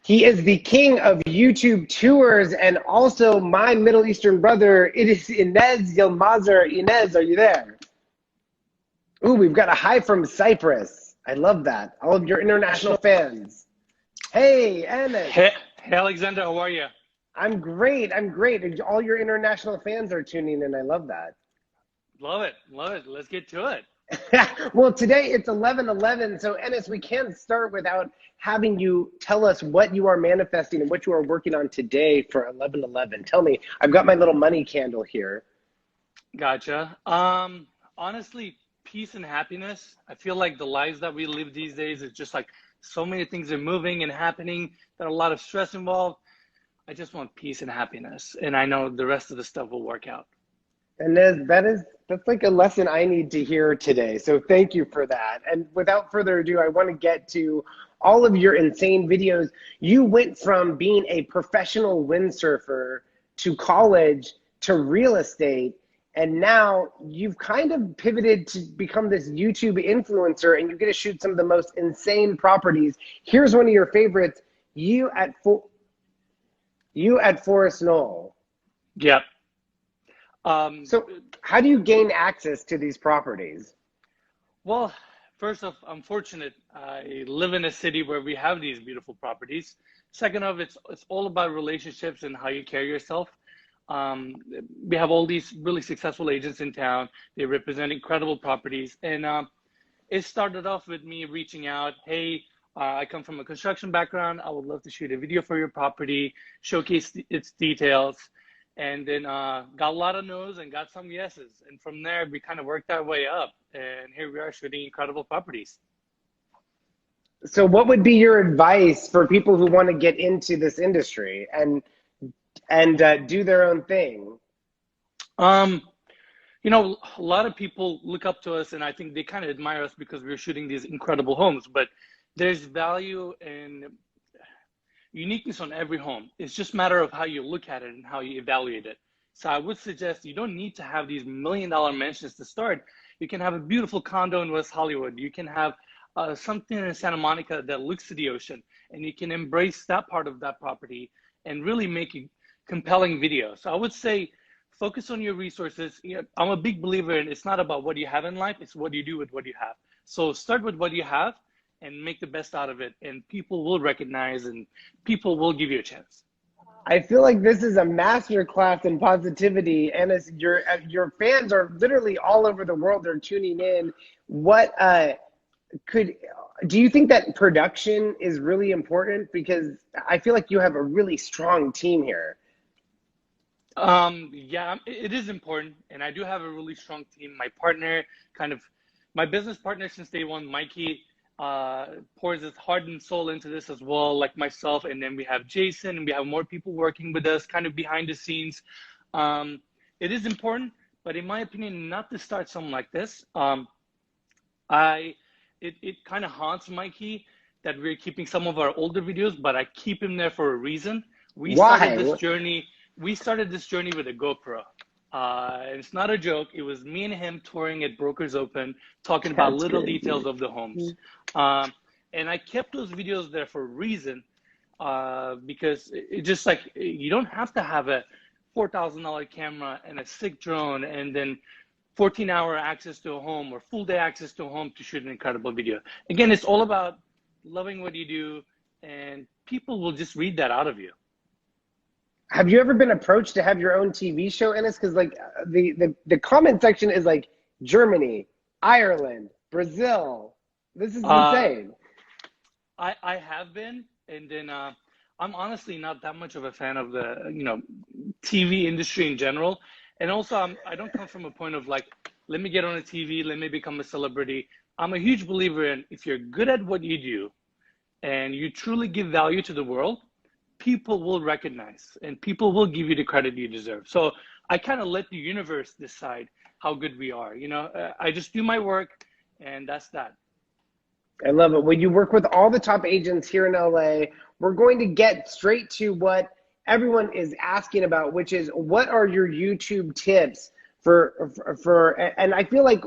He is the king of YouTube tours and also my Middle Eastern brother. It is EnesYilmazer. Enes, are you there? Ooh, we've got a hi from Cyprus. I love that. All of your international fans. Hey, Enes. Hey, Alexander, how are you? I'm great. I'm great. All your international fans are tuning in. I love that. Love it. Love it. Let's get to it. Well, today it's 11/11. So, Enes, we can't start without having you tell us what you are manifesting and what you are working on today for 11/11. Tell me. I've got my little money candle here. Gotcha. Honestly, peace and happiness. I feel like the lives that we live these days is just like so many things are moving and happening. There's a lot of stress involved. I just want peace and happiness, and I know the rest of the stuff will work out. And that's like a lesson I need to hear today. So thank you for that. And without further ado, I want to get to all of your insane videos. You went from being a professional windsurfer to college to real estate. And now you've kind of pivoted to become this YouTube influencer, and you get to shoot some of the most insane properties. Here's one of your favorites. You at Forest Knoll. Yep. So how do you gain access to these properties? Well, first off, I'm fortunate. I live in a city where we have these beautiful properties. Second off, it's all about relationships and how you carry yourself. We have all these really successful agents in town. They represent incredible properties. And it started off with me reaching out. Hey, I come from a construction background. I would love to shoot a video for your property, showcase its details. And then got a lot of no's and got some yeses. And from there, we kind of worked our way up. And here we are shooting incredible properties. So what would be your advice for people who want to get into this industry and do their own thing? You know, a lot of people look up to us, and I think they kind of admire us because we're shooting these incredible homes. But there's value and uniqueness on every home. It's just a matter of how you look at it and how you evaluate it. So I would suggest you don't need to have these $1 million mansions to start. You can have a beautiful condo in West Hollywood. You can have something in Santa Monica that looks to the ocean, and you can embrace that part of that property and really make a compelling video. So I would say focus on your resources. You know, I'm a big believer in it's not about what you have in life, it's what you do with what you have. So start with what you have and make the best out of it, and people will recognize and people will give you a chance. I feel like this is a master class in positivity, and your fans are literally all over the world. They're tuning in. What do you think that production is really important? Because I feel like you have a really strong team here. Yeah, it is important, and I do have a really strong team. My partner, my business partner since day one, Mikey, pours his heart and soul into this as well, like myself. And then we have Jason, and we have more people working with us kind of behind the scenes. It is important, but in my opinion, not to start something like this. It kind of haunts Mikey that we're keeping some of our older videos, but I keep him there for a reason. Why? We started this journey with a GoPro. It's not a joke. It was me and him touring at Brokers Open, talking about little details of the homes. And I kept those videos there for a reason, because it just like, you don't have to have a $4,000 camera and a sick drone and then 14-hour access to a home or full day access to a home to shoot an incredible video. Again, it's all about loving what you do, and people will just read that out of you. Have you ever been approached to have your own TV show, Enes? Because like the comment section is like Germany, Ireland, Brazil. This is insane. I have been, and then I'm honestly not that much of a fan of the TV industry in general. And also I don't come from a point of like, let me get on a TV, let me become a celebrity. I'm a huge believer in if you're good at what you do and you truly give value to the world, people will recognize and people will give you the credit you deserve. So I kind of let the universe decide how good we are. I just do my work, and that's that. I love it. When you work with all the top agents here in LA, we're going to get straight to what everyone is asking about, which is what are your YouTube tips and I feel like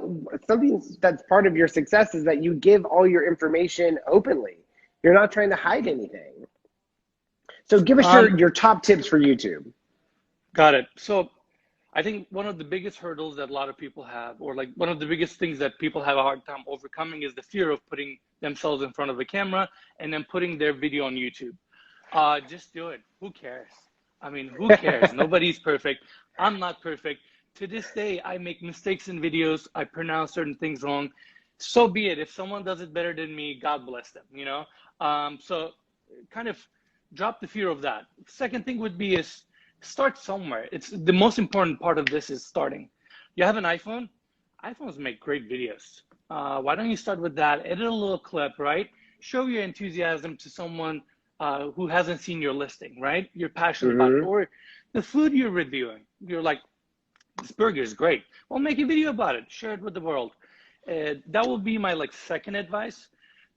something that's part of your success is that you give all your information openly. You're not trying to hide anything. So give us your top tips for YouTube. Got it. So I think one of the biggest hurdles that a lot of people have, or like one of the biggest things that people have a hard time overcoming, is the fear of putting themselves in front of a camera and then putting their video on YouTube. Just do it. Who cares? I mean, who cares? Nobody's perfect. I'm not perfect. To this day, I make mistakes in videos. I pronounce certain things wrong. So be it. If someone does it better than me, God bless them, you know? So kind of drop the fear of that. Second thing would be is start somewhere. It's the most important part of this is starting. You have an iPhone? iPhones make great videos. Why don't you start with that? Edit a little clip, right? Show your enthusiasm to someone who hasn't seen your listing, right? You're passionate about it. Or the food you're reviewing. You're like, this burger is great. Well, make a video about it. Share it with the world. That would be my second advice.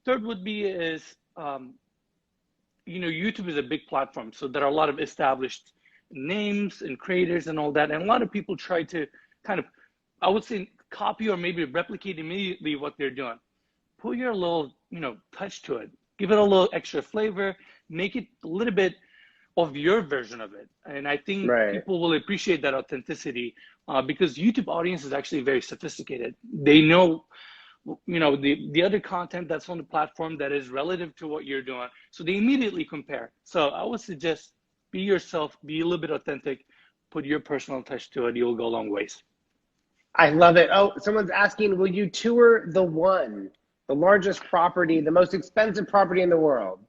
Third would be is, you know, YouTube is a big platform. So there are a lot of established names and creators and all that. And a lot of people try to kind of, I would say, copy or maybe replicate immediately what they're doing. Put your little, you know, touch to it. Give it a little extra flavor. Make it a little bit of your version of it. And I think people will appreciate that authenticity because YouTube audience is actually very sophisticated. They know, you know, the other content that's on the platform that is relative to what you're doing. So they immediately compare. So I would suggest be yourself, be a little bit authentic, put your personal touch to it. You'll go a long ways. I love it. Oh, someone's asking, will you tour the largest property, the most expensive property in the world?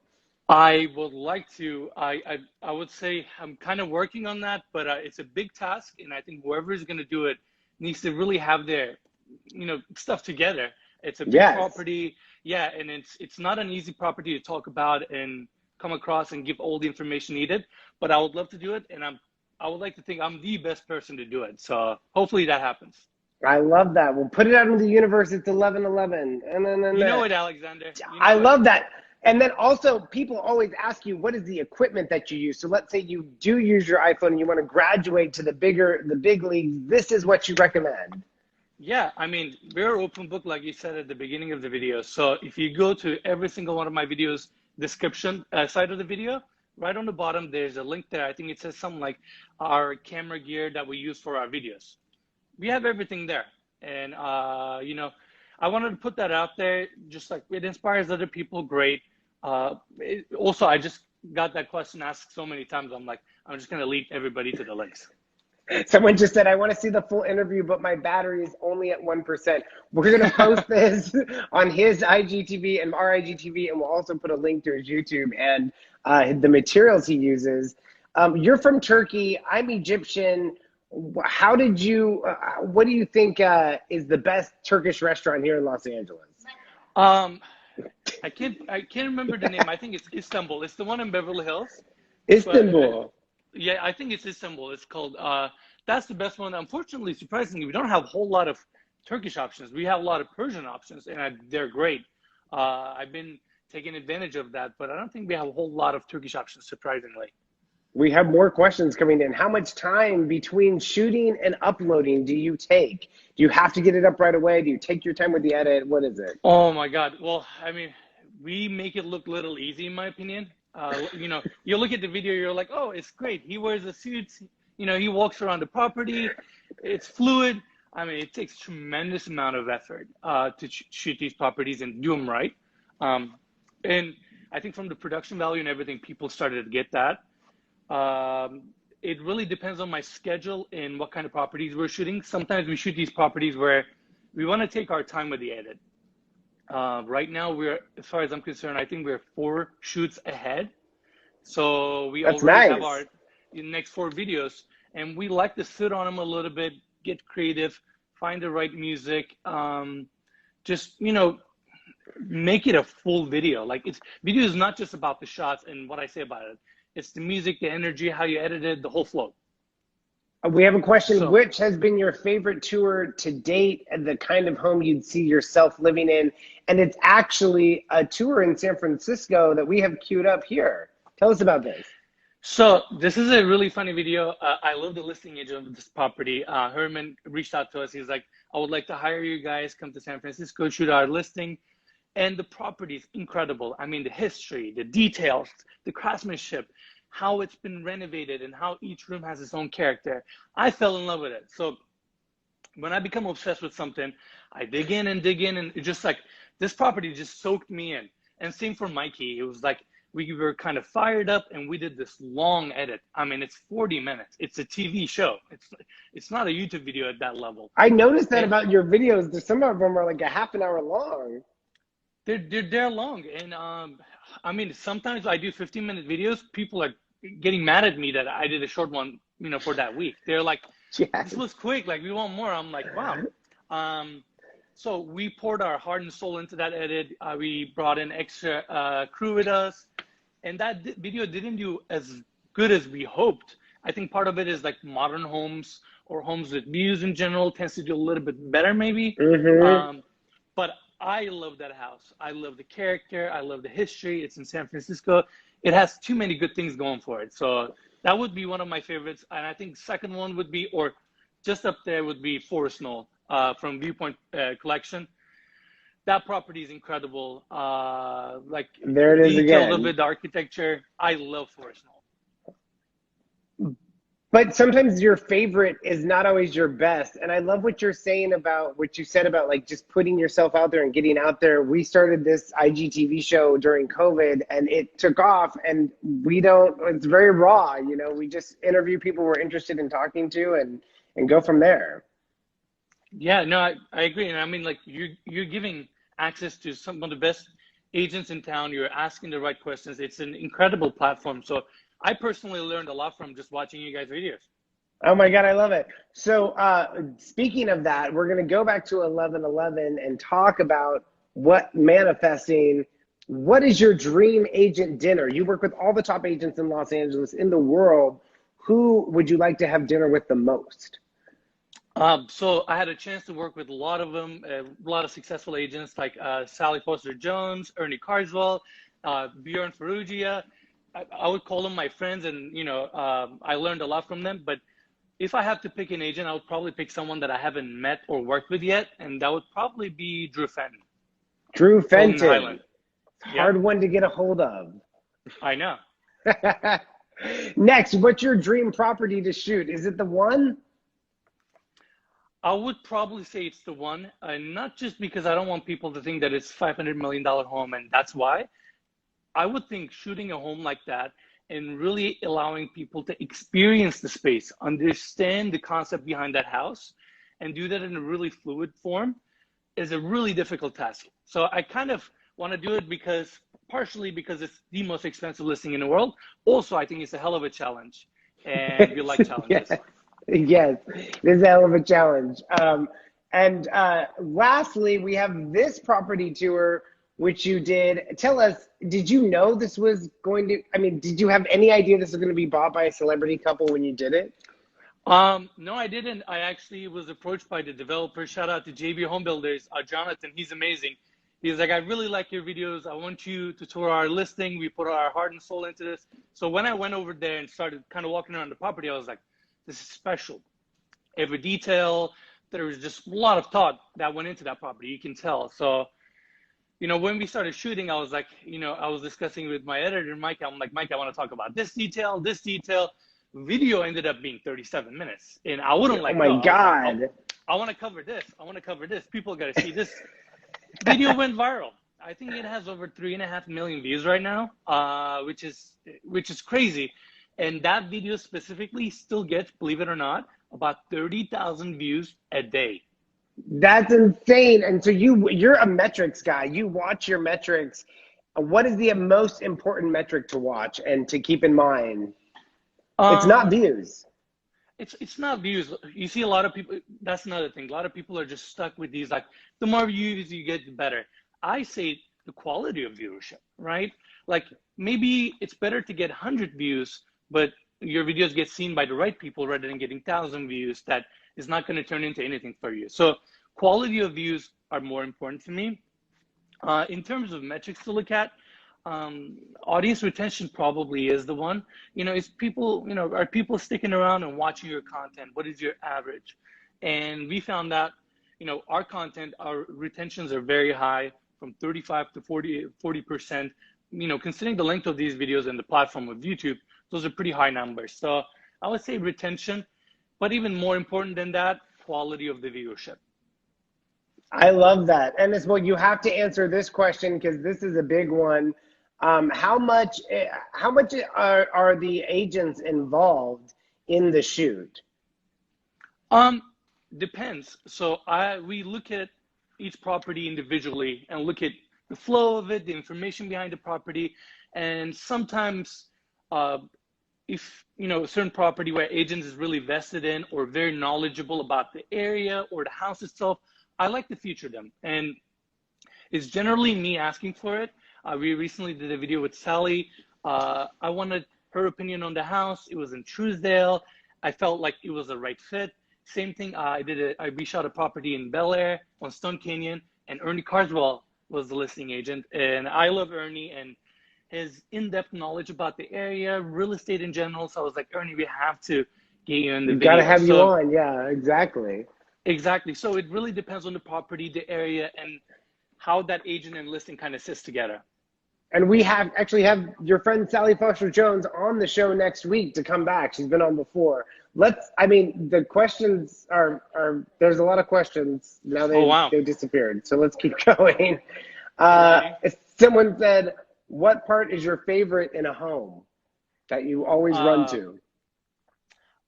I would like to. I would say I'm kind of working on that, but it's a big task, and I think whoever is going to do it needs to really have their, you know, stuff together. It's a big property, yeah, and it's not an easy property to talk about and come across and give all the information needed. But I would love to do it, and I would like to think I'm the best person to do it. So hopefully that happens. I love that. We'll put it out into the universe. It's 11/11, and then you know it, Alexander. You know I love that. And then also, people always ask you, what is the equipment that you use? So let's say you do use your iPhone and you want to graduate to the big leagues. This is what you recommend. Yeah, I mean, we're open book, like you said at the beginning of the video. So if you go to every single one of my videos, description side of the video, right on the bottom, there's a link there. I think it says something like our camera gear that we use for our videos. We have everything there. And, you know, I wanted to put that out there, just like it inspires other people, great. Also, I just got that question asked so many times. I'm like, I'm just going to lead everybody to the links. Someone just said, I want to see the full interview, but my battery is only at 1%. We're going to post this on his IGTV and our IGTV, and we'll also put a link to his YouTube and the materials he uses. You're from Turkey. I'm Egyptian. How did you, what do you think is the best Turkish restaurant here in Los Angeles? I can't remember the name. I think it's Istanbul. It's the one in Beverly Hills. Istanbul. Yeah, I think it's Istanbul. It's called, that's the best one. Unfortunately, surprisingly, we don't have a whole lot of Turkish options. We have a lot of Persian options, and they're great. I've been taking advantage of that, but I don't think we have a whole lot of Turkish options, surprisingly. We have more questions coming in. How much time between shooting and uploading do you take? Do you have to get it up right away? Do you take your time with the edit? What is it? Oh my God. Well, I mean, we make it look a little easy, in my opinion. You know, you look at the video, you're like, oh, it's great. He wears a suit. You know, he walks around the property. It's fluid. I mean, it takes tremendous amount of effort to shoot these properties and do them right. And I think from the production value and everything, people started to get that. It really depends on my schedule and what kind of properties we're shooting. Sometimes we shoot these properties where we want to take our time with the edit. Right now, we're, as far as I'm concerned, I think we're 4 shoots ahead. So we already have our next 4 videos, and we like to sit on them a little bit, get creative, find the right music, just, you know, make it a full video. Like, video is not just about the shots and what I say about it. It's the music, the energy, how you edit it, the whole flow. We have a question. Which has been your favorite tour to date and the kind of home you'd see yourself living in? And it's actually a tour in San Francisco that we have queued up here. Tell us about this. So this is a really funny video. I love the listing agent of this property. Herman reached out to us. He's like, I would like to hire you guys, come to San Francisco, shoot our listing. And the property is incredible. I mean, the history, the details, the craftsmanship, how it's been renovated and how each room has its own character. I fell in love with it. So when I become obsessed with something, I dig in, and it just like this property just soaked me in. And same for Mikey. It was like we were kind of fired up and we did this long edit. I mean, it's 40 minutes. It's a TV show. It's not a YouTube video at that level. I noticed that about your videos. Some of them are like a half an hour long. They're long. And I mean, sometimes I do 15-minute videos. People are getting mad at me that I did a short one, you know, for that week. They're like, this was quick. Like, we want more. I'm like, wow. So we poured our heart and soul into that edit. We brought in extra crew with us. And that video didn't do as good as we hoped. I think part of it is like modern homes or homes with views in general tends to do a little bit better maybe. But I love that house. I love the character. I love the history. It's in San Francisco. It has too many good things going for it. So that would be one of my favorites. And I think second one would be, or just up there would be Forest Knoll from Viewpoint Collection. That property is incredible. Like there it is again. Detailed with the architecture. I love Forest Knoll. But sometimes your favorite is not always your best. And I love what you're saying about what you said about like just putting yourself out there and getting out there. We started this IGTV show during COVID and it took off, and it's very raw. You know, we just interview people we're interested in talking to and go from there. Yeah, no, I agree. And I mean, like you're giving access to some of the best agents in town. You're asking the right questions. It's an incredible platform. So I personally learned a lot from just watching you guys' videos. Oh my God, I love it. So speaking of that, we're going to go back to 11/11 and talk about what is your dream agent dinner? You work with all the top agents in Los Angeles, in the world. Who would you like to have dinner with the most? So I had a chance to work with a lot of them, a lot of successful agents like Sally Foster Jones, Ernie Carswell, Bjorn Ferrugia. I would call them my friends, and you know, I learned a lot from them. But if I have to pick an agent, I would probably pick someone that I haven't met or worked with yet, and that would probably be Drew Fenton. Drew Fenton, hard one to get a hold of. I know. Next, what's your dream property to shoot? Is it the one? I would probably say it's the one, not just because I don't want people to think that it's $500 million home, and that's why. I would think shooting a home like that and really allowing people to experience the space, understand the concept behind that house, and do that in a really fluid form is a really difficult task. So I kind of want to do it partially because it's the most expensive listing in the world. Also, I think it's a hell of a challenge, and we like challenges. Yes, this is a hell of a challenge. And lastly, we have this property tour, which you did. Tell us, did you know this was going to, did you have any idea this was going to be bought by a celebrity couple when you did it? No, I didn't. I actually was approached by the developer. Shout out to JB Home Builders, Jonathan. He's amazing. He's like, I really like your videos. I want you to tour our listing. We put our heart and soul into this. So when I went over there and started kind of walking around the property, I was like, this is special. Every detail, there was just a lot of thought that went into that property. You can tell. So, you know, when we started shooting, I was like, you know, I was discussing with my editor, Mike. I'm like, Mike, I want to talk about this detail, this detail. Video ended up being 37 minutes. And I wouldn't like, oh my God. Like, I want to cover this. I want to cover this. People got to see this. Video went viral. I think it has over 3.5 million views right now, which is crazy. And that video specifically still gets, believe it or not, about 30,000 views a day. That's insane. And so you're a metrics guy. You watch your metrics. What is the most important metric to watch and to keep in mind? It's not views. It's not views. You see a lot of people, that's another thing. A lot of people are just stuck with these, like, the more views you get, the better. I say the quality of viewership, right? Like, maybe it's better to get 100 views, but your videos get seen by the right people rather than getting 1,000 views. That is not going to turn into anything for you. So quality of views are more important to me. In terms of metrics to look at, audience retention probably is the one. You know, is people, you know, are people sticking around and watching your content? What is your average? And we found that, you know, our content, our retentions are very high, from 35 to 40%. considering the length of these videos and the platform of YouTube, those are pretty high numbers. So I would say retention, but even more important than that, quality of the viewership. I love that. And as well, you have to answer this question because this is a big one. How much are the agents involved in the shoot? Depends. So we look at each property individually and look at the flow of it, the information behind the property, and sometimes if a certain property where agents is really vested in or very knowledgeable about the area or the house itself, I like to feature them, and it's generally me asking for it. We recently did a video with Sally. I wanted her opinion on the house. It was in Truesdale. I felt like it was the right fit. Same thing, I reshot a property in Bel Air on Stone Canyon, and Ernie Carswell was the listing agent. And I love Ernie and his in-depth knowledge about the area, real estate in general. So I was like, Ernie, we have to get you in the video. Gotta have you on, yeah, exactly. Exactly. So it really depends on the property, the area, and how that agent and listing kind of sits together. And we actually have your friend Sally Foster Jones on the show next week to come back. She's been on before. The questions are there's a lot of questions. Now they disappeared. So let's keep going. Someone said, what part is your favorite in a home that you always run to?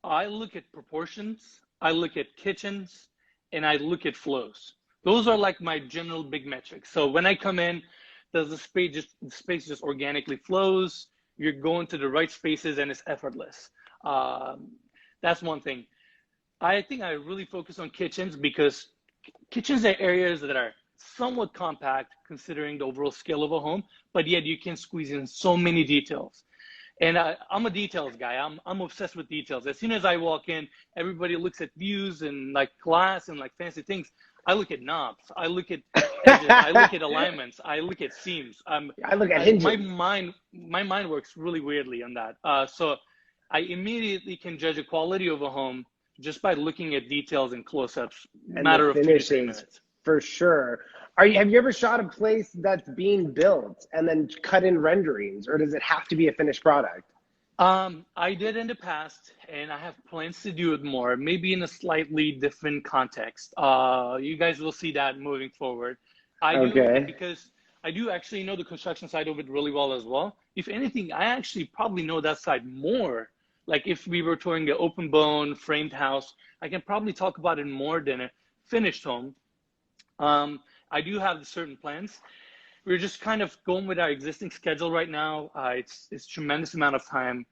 I look at proportions, I look at kitchens, and I look at flows. Those are like my general big metrics. So when I come in, does the space just organically flows? You're going to the right spaces and it's effortless. That's one thing. I think I really focus on kitchens because kitchens are areas that are somewhat compact considering the overall scale of a home, but yet you can squeeze in so many details. And I'm a details guy. I'm obsessed with details. As soon as I walk in, everybody looks at views and like glass and like fancy things. I look at knobs. I look at edges. I look at alignments. I look at seams. I look at hinges. My mind works really weirdly on that. So I immediately can judge the quality of a home just by looking at details and close-ups. Matter of 2 to 3 minutes. For sure. Have you ever shot a place that's being built and then cut in renderings, or does it have to be a finished product? I did in the past, and I have plans to do it more, maybe in a slightly different context. You guys will see that moving forward. Because I do actually know the construction side of it really well as well. If anything, I actually probably know that side more. Like if we were touring the open bone framed house, I can probably talk about it more than a finished home. I do have certain plans. We're just kind of going with our existing schedule right now. It's tremendous amount of time.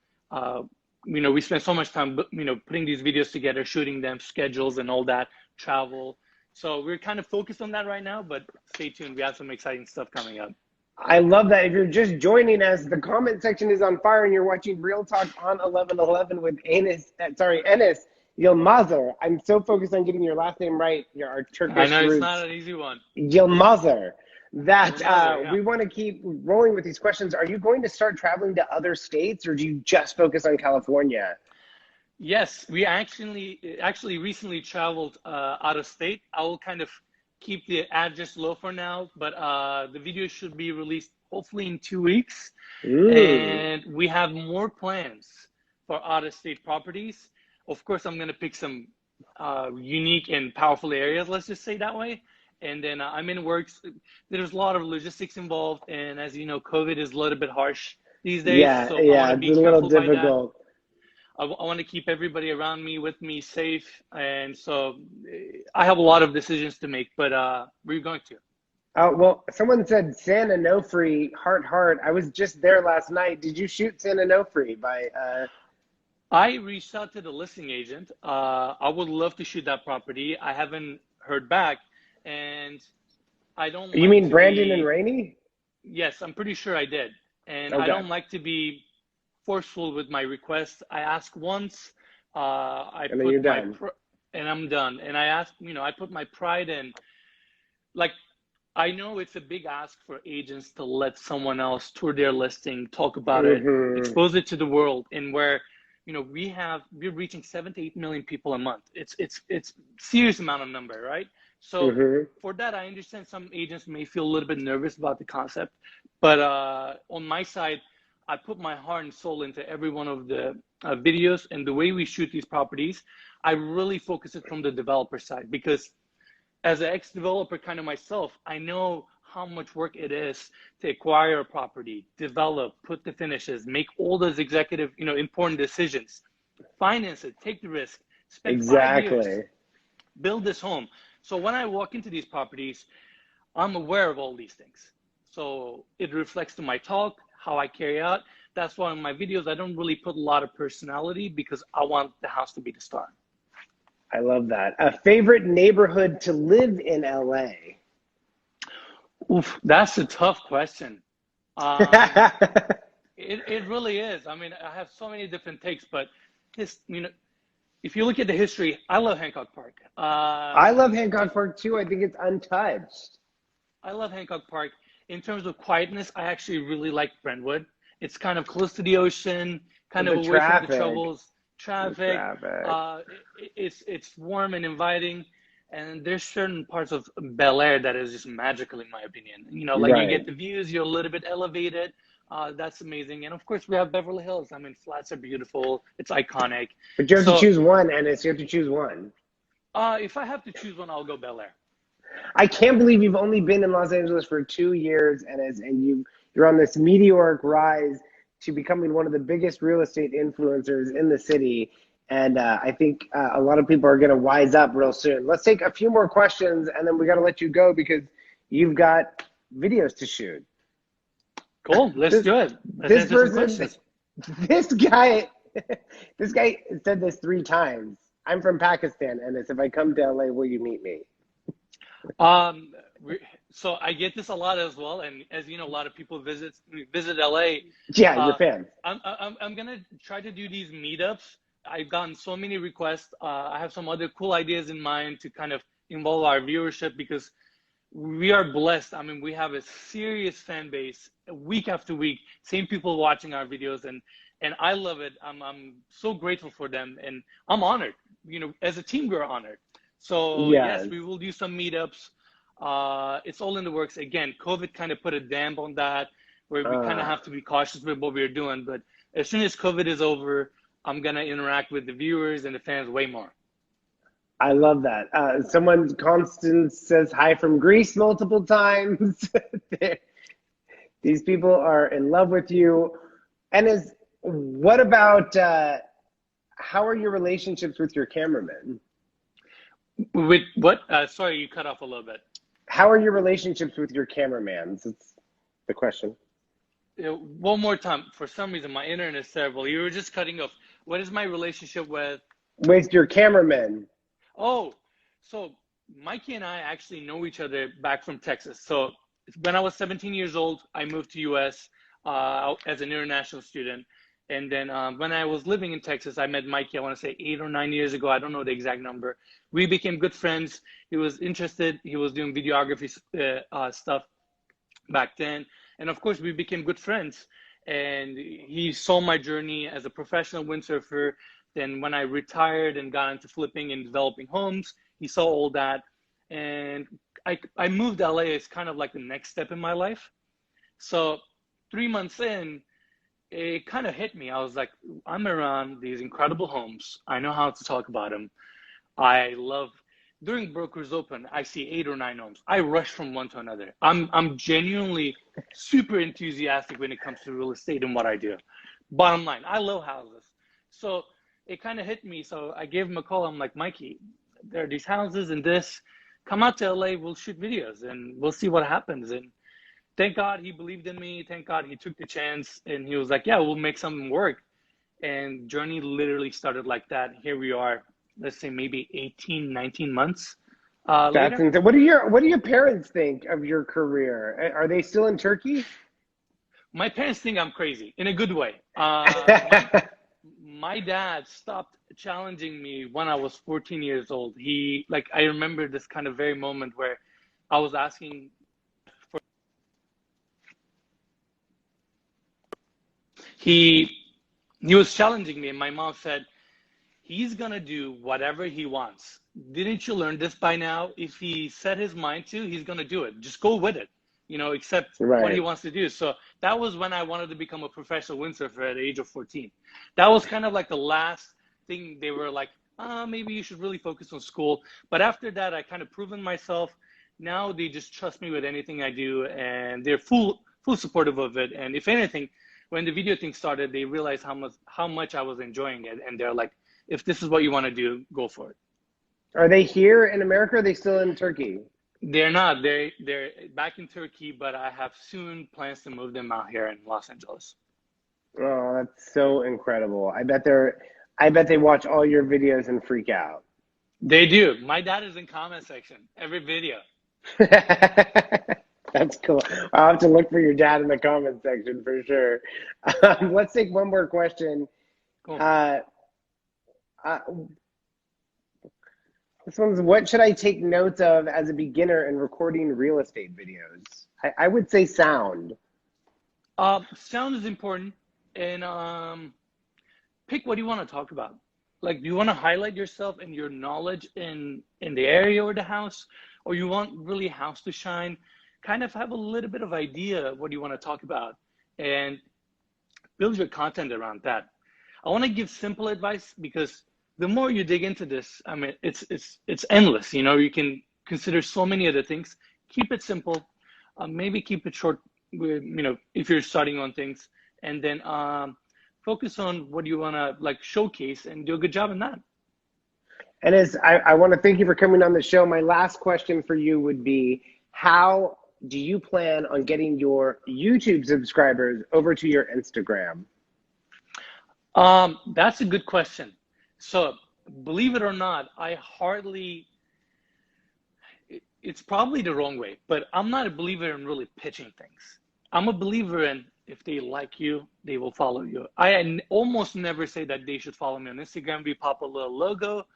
We spend so much time, putting these videos together, shooting them, schedules and all that, travel. So we're kind of focused on that right now, but stay tuned. We have some exciting stuff coming up. I love that. If you're just joining us, the comment section is on fire and you're watching Real Talk on 1111 with EnesYilmazer. I'm so focused on getting your last name right. Our Turkish roots. I know it's not an easy one. Yilmazer. We want to keep rolling with these questions. Are you going to start traveling to other states, or do you just focus on California? Yes, we actually recently traveled out of state. I will kind of keep the address low for now, but the video should be released hopefully in 2 weeks. And we have more plans for out of state properties. Of course, I'm going to pick some unique and powerful areas, let's just say that way. And then I'm in works. There's a lot of logistics involved. And as you know, COVID is a little bit harsh these days. Yeah, so it's a little difficult. I want to keep everybody around me, with me, safe. And so I have a lot of decisions to make, but we're going to. Well, someone said San Onofre, heart. I was just there last night. Did you shoot San Onofre by... I reached out to the listing agent. I would love to shoot that property. I haven't heard back. And I don't. You mean Brandon and Rainey? Yes, I'm pretty sure I did. And I don't like to be forceful with my request. I ask once. And then you're done. And I'm done. And I ask, I put my pride in. Like, I know it's a big ask for agents to let someone else tour their listing, talk about it, expose it to the world, and where. We're reaching 7 to 8 million people a month. It's serious amount of number, right? So for that, I understand some agents may feel a little bit nervous about the concept, But on my side, I put my heart and soul into every one of the videos, and the way we shoot these properties, I really focus it from the developer side, because as an ex-developer kind of myself, I know how much work it is to acquire a property, develop, put the finishes, make all those executive, important decisions, finance it, take the risk, spend 5 years, Exactly. build this home. So when I walk into these properties, I'm aware of all these things. So it reflects to my talk, how I carry out. That's why in my videos, I don't really put a lot of personality, because I want the house to be the star. I love that. A favorite neighborhood to live in LA? Oof, that's a tough question. It really is. I mean, I have so many different takes, but if you look at the history, I love Hancock Park. I love Hancock Park too. I think it's untouched. I love Hancock Park. In terms of quietness, I actually really like Brentwood. It's kind of close to the ocean, kind of away from the troubles, traffic. It's warm and inviting. And there's certain parts of Bel Air that is just magical, in my opinion. Like you get the views, you're a little bit elevated. That's amazing. And of course, we have Beverly Hills. I mean, flats are beautiful. It's iconic. But you have to choose one, Enes. You have to choose one. If I have to choose one, I'll go Bel Air. I can't believe you've only been in Los Angeles for 2 years, Enes, and you're on this meteoric rise to becoming one of the biggest real estate influencers in the city. And I think a lot of people are going to wise up real soon. Let's take a few more questions, and then we got to let you go because you've got videos to shoot. Cool. Let's do it. This guy said this 3 times. I'm from Pakistan, and if I come to LA, will you meet me? So I get this a lot as well, and as you know, a lot of people visit LA. Yeah, you're fans. I'm gonna try to do these meetups. I've gotten so many requests. I have some other cool ideas in mind to kind of involve our viewership, because we are blessed. I mean, we have a serious fan base week after week, same people watching our videos, and I love it. I'm so grateful for them, and I'm honored. As a team, we're honored. So yes, we will do some meetups. It's all in the works. Again, COVID kind of put a damp on that, where we kind of have to be cautious with what we're doing. But as soon as COVID is over, I'm going to interact with the viewers and the fans way more. I love that. Someone, Constance, says hi from Greece multiple times. These people are in love with you. And what about, how are your relationships with your cameramen? With what? Sorry, you cut off a little bit. How are your relationships with your cameramans? That's the question. One more time. For some reason, my internet is terrible. You were just cutting off. What is my relationship with your cameramen? Oh, so Mikey and I actually know each other back from Texas. So when I was 17 years old, I moved to US as an international student. And then when I was living in Texas, I met Mikey, I want to say 8 or 9 years ago. I don't know the exact number. We became good friends. He was interested. He was doing videography stuff back then. And of course, we became good friends. And he saw my journey as a professional windsurfer. Then when I retired and got into flipping and developing homes, he saw all that. And I moved to LA as kind of like the next step in my life. So 3 months in, it kind of hit me. I was like, I'm around these incredible homes. I know how to talk about them. I love, during Brokers Open, I see 8 or 9 homes. I rush from one to another. I'm genuinely super enthusiastic when it comes to real estate and what I do. Bottom line, I love houses. So it kind of hit me. So I gave him a call. I'm like, Mikey, there are these houses and this. Come out to LA, we'll shoot videos and we'll see what happens. And thank God he believed in me. Thank God he took the chance, and he was like, yeah, we'll make something work. And journey literally started like that. Here we are, let's say maybe 18, 19 months That's later. insane. What do your parents think of your career? Are they still in Turkey? My parents think I'm crazy in a good way. My dad stopped challenging me when I was 14 years old. I remember this kind of very moment where I was asking for, he was challenging me, and my mom said, he's gonna do whatever he wants. Didn't you learn this by now? If he set his mind to, he's gonna do it. Just go with it. except what he wants to do. So that was when I wanted to become a professional windsurfer at the age of 14. That was kind of like the last thing they were like, maybe you should really focus on school. But after that, I kind of proven myself. Now they just trust me with anything I do, and they're full supportive of it. And if anything, when the video thing started, they realized how much I was enjoying it, and they're like, if this is what you want to do, go for it. Are they here in America, or are they still in Turkey? They're not. They're back in Turkey, but I have soon plans to move them out here in Los Angeles. Oh, that's so incredible. I bet they watch all your videos and freak out. They do. My dad is in comment section every video. That's cool. I'll have to look for your dad in the comment section for sure. Let's take one more question. Cool. This one's, what should I take notes of as a beginner in recording real estate videos? I would say sound. Sound is important, and pick what you want to talk about. Like, do you want to highlight yourself and your knowledge in the area or the house, or you want really house to shine? Kind of have a little bit of idea of what you want to talk about and build your content around that. I want to give simple advice because the more you dig into this, I mean, it's endless. You can consider so many other things. Keep it simple. Maybe keep it short, if you're starting on things, and then focus on what you want to like showcase and do a good job in that. And I want to thank you for coming on the show. My last question for you would be, how do you plan on getting your YouTube subscribers over to your Instagram? That's a good question. So believe it or not, it's probably the wrong way, but I'm not a believer in really pitching things. I'm a believer in, if they like you, they will follow you. I almost never say that they should follow me on Instagram. We pop a little logo.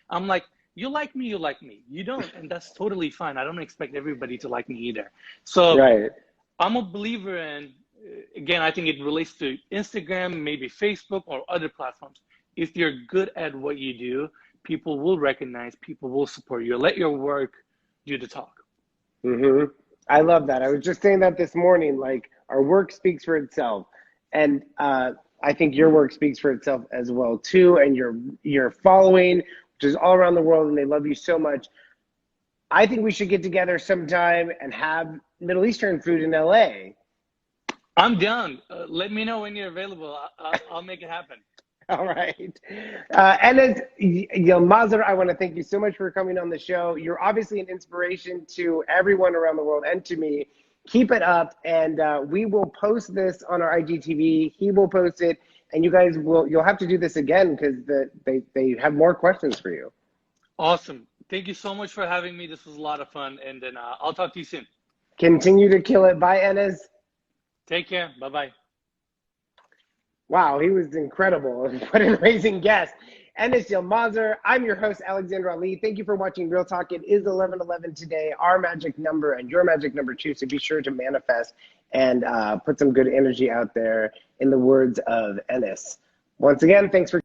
I'm like, you like me, you like me. You don't, and that's totally fine. I don't expect everybody to like me either. So I'm a believer in, again, I think it relates to Instagram, maybe Facebook or other platforms. If you're good at what you do, people will recognize, people will support you. Let your work do the talk. Mm-hmm. I love that. I was just saying that this morning, like, our work speaks for itself. And I think your work speaks for itself as well too. And your following, which is all around the world, and they love you so much. I think we should get together sometime and have Middle Eastern food in LA. I'm down. Let me know when you're available. I'll make it happen. All right. EnesYilmazer, I want to thank you so much for coming on the show. You're obviously an inspiration to everyone around the world and to me. Keep it up, and we will post this on our IGTV. He will post it, and you guys you'll have to do this again because they have more questions for you. Awesome. Thank you so much for having me. This was a lot of fun, and then I'll talk to you soon. Continue to kill it. Bye, Enes. Take care. Bye-bye. Wow, he was incredible. What an amazing guest. EnesYilmazer, I'm your host, Alexander Ali. Thank you for watching Real Talk. It is 11/11 today, our magic number and your magic number too, so be sure to manifest and put some good energy out there in the words of Enes. Once again, thanks for